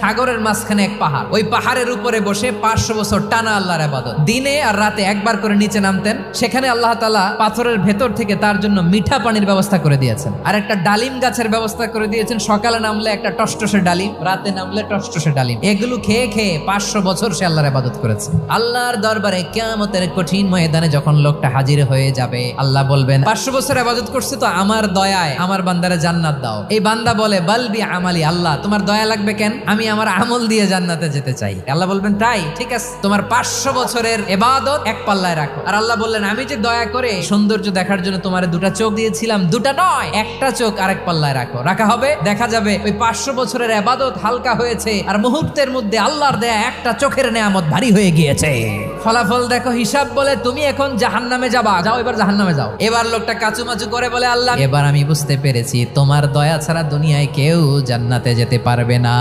সাগরের মাঝখানে এক পাহাড়, ওই পাহাড়ের উপরে বসে 500 বছর টানা আল্লাহর ইবাদত। দিনে আর রাতে একবার করে নিচে নামতেন। সেখানে আল্লাহ তাআলা পাথরের ভেতর থেকে তার জন্য মিঠা পানির ব্যবস্থা করে দিয়েছেন, আর একটা ডালিম গাছের ব্যবস্থা করে দিয়েছেন। সকালে নামলে একটা টসটসে ডালিম, রাতে নামলে টসটসে ডালিম। এগুলো খেয়ে খেয়ে 500 বছর সে আল্লাহর ইবাদত করেছে। আল্লাহর দরবারে কিয়ামতের কঠিন ময়দানে যখন লোকটা হাজির হয়ে যাবে, আল্লাহ বলবেন 500 বছর ইবাদত করছে তো আমার দয়ায় আমার বান্দারে জান্নাত দাও। এই বান্দা বলে বালবি আমালি, আল্লাহ তোমার দয়া লাগবে কেন, আমি আমার আমল দিয়ে জান্নাতে যেতে চাই। আল্লাহ বলবেন তাই ঠিক আছে, তোমার 500 বছরের ইবাদত এক পাল্লায় রাখো। আর আল্লাহ বললেন আমি যে দয়া করে সৌন্দর্য দেখার জন্য তোমার দুটা চোখ দিয়েছিলাম, দুটা নয় একটা চোখ আরেক পাল্লায় রাখো। রাখা হবে, দেখা যাবে ওই 500 বছরের ইবাদত হালকা হয়েছে, আর মুহূর্তের মধ্যে আল্লাহর দেয়া একটা চোখের নেয়ামত ভারী হয়ে গিয়েছে। ফলাফল দেখো, হিসাব বলে তুমি এখন জাহান্নামে যাবা, যাও এবার জাহান্নামে যাও। এবার লোকটা কাচুমাচু করে বলে আল্লাহ এবার আমি বুঝতে পেরেছি তোমার দয়া ছাড়া দুনিয়ায় কেউ জান্নাতে যেতে পারবে না।